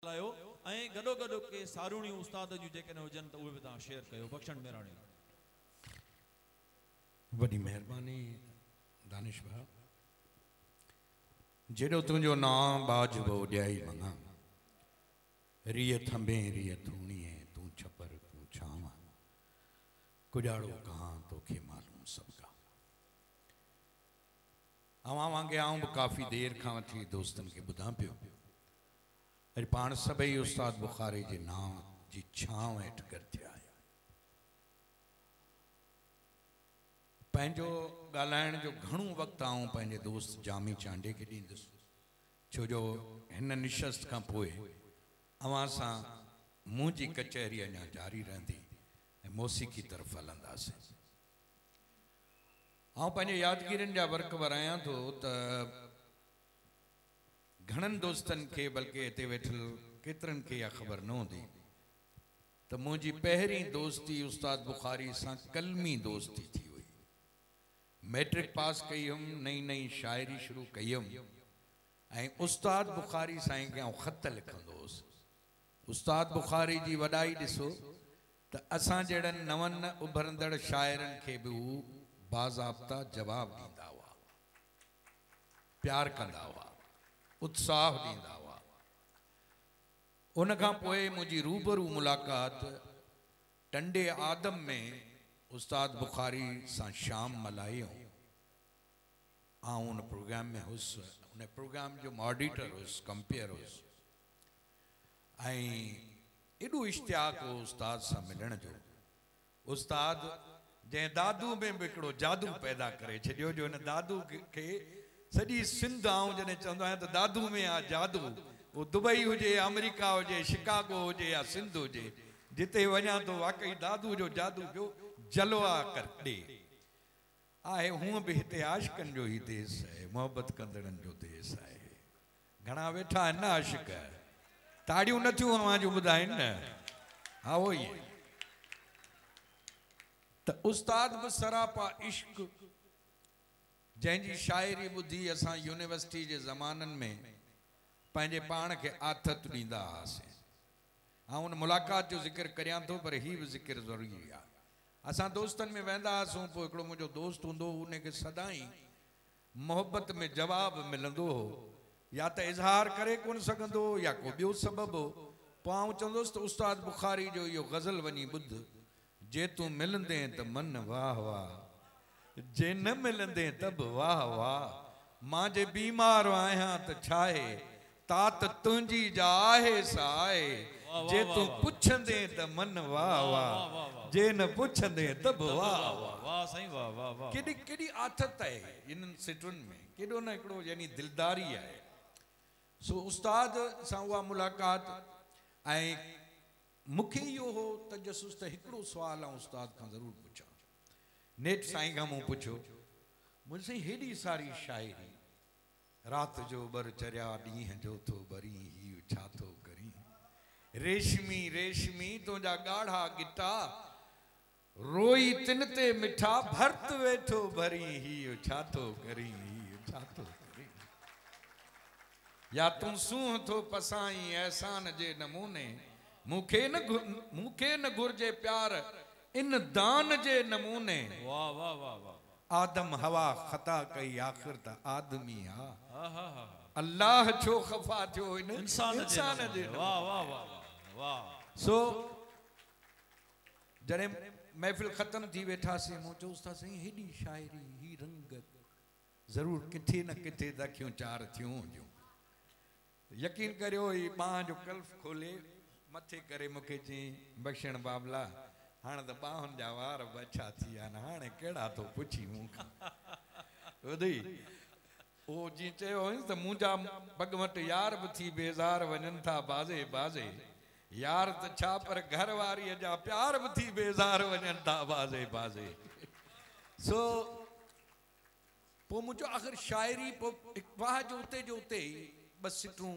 लायो ऐं गॾो गॾो के सारूणियूं उस्ताद जूं जेकॾहिं हुजनि त उहे बि तव्हां शेयर कयो। बख़्शण मेराणी वॾी महिरबानी दानिश भाउ। जेॾो तुंहिंजो नाम बाजबो ॾियाई मङा, रिय थंबे रिय थूणीअ तूं छपर तूं छांव, कुॼाड़ो कहां तोखे मालूम सबका। अवां वांगुरु आऊं बि काफ़ी देर खां वठी दोस्तनि खे ॿुधां पियो, अॼु पाण सभई उस्ताद बुखारी जे नाम जी छांव हेठि गॾु थिया आहियूं। पंहिंजो ॻाल्हाइण जो घणो वक़्तु आऊं पंहिंजे दोस्त जामी चांडे खे ॾींदुसि, छो जो हिन निशस्त खां पोइ अवां सां मुंहिंजी कचहरी अञा जारी रहंदी ऐं मौसीक़ी तरफ़ हलंदासीं। आऊं पंहिंजे यादगिरियुनि जा वर्क वरायां थो त घणनि दोस्तनि खे, बल्कि हिते वेठल केतिरनि खे इहा ख़बर न हूंदी त मुंहिंजी पहिरीं दोस्ती उस्ताद बुखारी सां कलमी दोस्ती थी हुई। मैट्रिक पास कई हुअमि, नई नई शाइरी शुरू कई हुअमि ऐं उस्ताद बुखारी साईं खे आउं ख़त लिखंदो हुउसि। उस्ताद बुखारी जी वॾाई ॾिसो त असां जहिड़नि नवनि उभरंदड़ शाइरनि खे बि हू बाज़ाब्ता जवाब ॾींदा हुआ, प्यार कंदा हुआ, उत्साह ॾींदा हुआ। उन खां पोइ मुंहिंजी रूबरू मुलाक़ात टंडे आदम में उस्ताद बुखारी सां शाम मल्हाई। आऊं उन प्रोग्राम में हुउसि, उन प्रोग्राम जो मॉडिटर हुउसि, कंपेयर हुउसि ऐं एॾो इश्तियाक हो उस्ताद सां मिलण जो। उस्ताद जंहिं दादू में बि हिकिड़ो जादू पैदा करे छॾियो, जो हिन दादू खे सॼी सिंध आऊं जॾहिं चवंदो आहियां त दादू में आहे जादू, वो दुबई हुजे, अमेरिका हुजे, शिकागो हुजे या सिंध हुजे, जिते वञा तो वाकई दादू जो जादू पियो जलवा कर ॾे आहे। हूअं बि हिते आशिकनि जो ई देश आहे, मोहबत कंदड़नि जो देश आहे। घणा वेठा आहिनि न आशिक, ताड़ियूं नथियूं अवां जूं ॿुधाइनि न। हा उहो ई त उस्ताद बि सरापा इश्क, जंहिंजी शाइरी ॿुधी असां यूनिवर्सिटी जे ज़माननि में पंहिंजे पाण खे आथत ॾींदा हुआसीं। ऐं उन मुलाक़ात जो ज़िक्र करियां थो, पर हीउ बि ज़िक्र ज़रूरी आहे। असां दोस्तनि में वेंदा हुआसीं, पोइ हिकिड़ो मुंहिंजो दोस्त हूंदो हो, उनखे सदाईं मोहबत में जवाबु मिलंदो हो, या त इज़हार करे कोन सघंदो या को ॿियो सबबु हो। पोइ आउं चवंदुसि त उस्ताद बुखारी जो इहो गज़ल वञी ॿुध, जे तूं मिलंदे त मन वाह वाह, जे न मिलंदे त बि वाह वाह, मां जे बीमार आहियां त छा आहे, तात तुंहिंजी जा आहे सा आहे, जे तूं पुछंदे त मन वाह वाह, जे न पुछंदे त बि वाह वाह। केॾी केॾी आथत आहे इन्हनि सिटुनि में, केॾो न हिकिड़ो यानी दिलदारी आहे। सो उस्ताद सां उहा मुलाक़ात ऐं मूंखे इहो हो तजसुस त हिकिड़ो सुवाल आउं उस्ताद खां ज़रूरु पुछां। नेठ साईं खां मूं पुछियो, मुंहिंजी हेॾी सारी शाइरी, राति जो बर चरिया ॾींहं जो थो बरी, हीउ छा थो करी, रेशमी रेशमी तुंहिंजा ॻाढ़ा गिटा, रोई तिन ते मिठा, भर्त वेठो भरी, हीउ छा थो करी, हीउ छा थो करी, या तूं सूंह थो पसाई एहसान जे नमूने, मूंखे न घुर्जे प्यार इन दान जे नमूने। वाह वाह वाह वाह। आदम हवा ख़ता कई आख़िर त आदमी हा, अल्लाह छो ख़फ़ा थियो इन इंसान जे। वाह वाह वाह वाह। सो जॾहिं महफ़िल ख़त्म थी वेठासीं, मूं चयो उस्ताद साईं हेॾी शाइरी, ही रंगत, ज़रूरु किथे न किथे त अखियूं चार थियूं हुजूं। यकीन करियो, ही बांह जो कल्फ खोले मथे करे मूंखे चई, बख़्शण बाबला हाणे त बाहुनि जा वार बि अछा थी विया आहिनि, हाणे कहिड़ा थो पुछी मूंखां। ॿुधी उहो जीअं चयो हुयसि त मुंहिंजा भॻवंट यार बि थी बेज़ार वञनि था बाज़े बाज़े, यार त छा पर घर वारीअ जा प्यार बि थी बेज़ार वञनि था बाज़े बाज़े। सो पोइ मुंहिंजो आख़िर शाइरी पोइ वाह जो उते ई बस सिटूं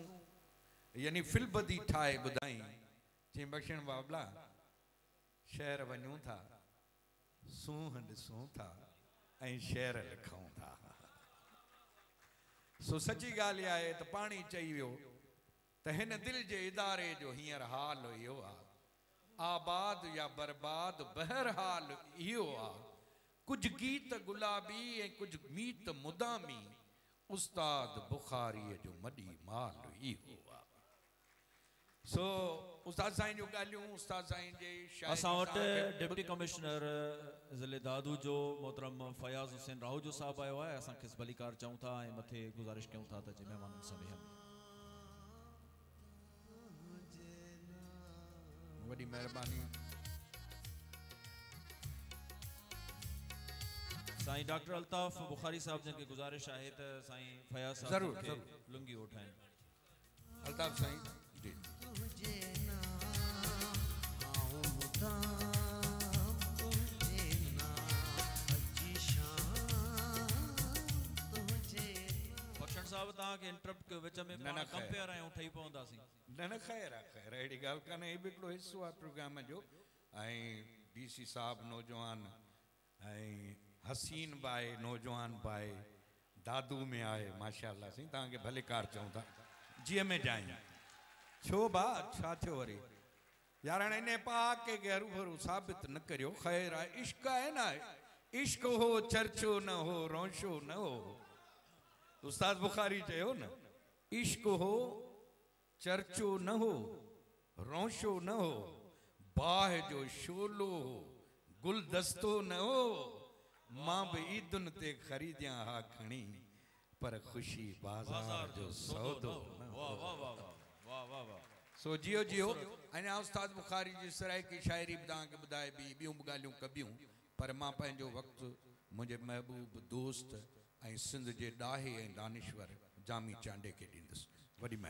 यानी फिलबदी ठाहे ॿुधाई, चई बख़्शण बाबला शहर वञूं था, सूंह ॾिसूं था ऐं शेर लिखूं था। सो सची ॻाल्हि आहे त पाणी चई वियो त त हिन दिल जे इदारे जो हींअर हाल इहो आहे, आबाद या बर्बाद बहरहाल इहो आहे। कुछ गीत गुलाबी ऐं कुछ मीत मुदामी, उस्ताद बुखारी जो मडी माल इहो आहे। सो उस्ताद साईं जो ॻाल्हियूं, उस्ताद साईं जे असां वटि डिप्टी कमिश्नर ज़िले दादू जो मोहतरम फयाज़ हुसैन राहू जो साहब आयो आहे। असां खेसि भलीकार चऊं था ऐं मथे गुज़ारिश कयूं था त जे महिमाननि सां वेहनि। वॾी महिरबानी। साईं डॉक्टर अल्ताफ़ बुखारी साहब जन के गुजारिश है तो साईं फयाज साहब ज़रूर, खे ज़रूर। लुंगी उठाएं। अल्ताफ़ साईं जी। बख्शण साहब तव्हां के इंटरप्ट के विच में न, खैर। कंपेयर आयूं ठही पवंदासीं। न खैर आहे, खैर अहिड़ी ॻाल्हि कान्हे। हीउ बि हिकिड़ो हिसो आहे प्रोग्राम जो। ऐं DC साहब नौजवान ऐं हसीन बाए नौजवान बाए दादू में आहे माशाअल्लाह साईं, तव्हांखे भले कार चऊं था जीअं में जाई। छो बा छा थियो वरी यार, हाणे इन पाक के हरू भरू साबित न करियो। ख़ैर आहे, इश्क आहे न, इश्क हो चर्चो न हो रोशो न हो। उस्ताद बुखारी चयो न, इश्क हो चर्चो न हो रोशो न हो, बाह जो शोलो हो गुलदस्तो न हो। मां भी ईदुन ते खरीदियां हा खणी, पर खुशी बाजार जो सौदो न हो। वाह वाह वाह वाह वाह वाह। सो जियो जियो। अञा उस्ताद बुखारी जी सराइकी शाइरी भी तव्हांखे ॿुधाए बि ॿियूं बि ॻाल्हियूं कबियूं, पर मां पंहिंजो वक़्तु मुंहिंजे महबूब दोस्त ऐं सिंध जे ॾाहे ऐं दानिश्वर जामी चांडे खे ॾींदुसि। वॾी महिरबानी।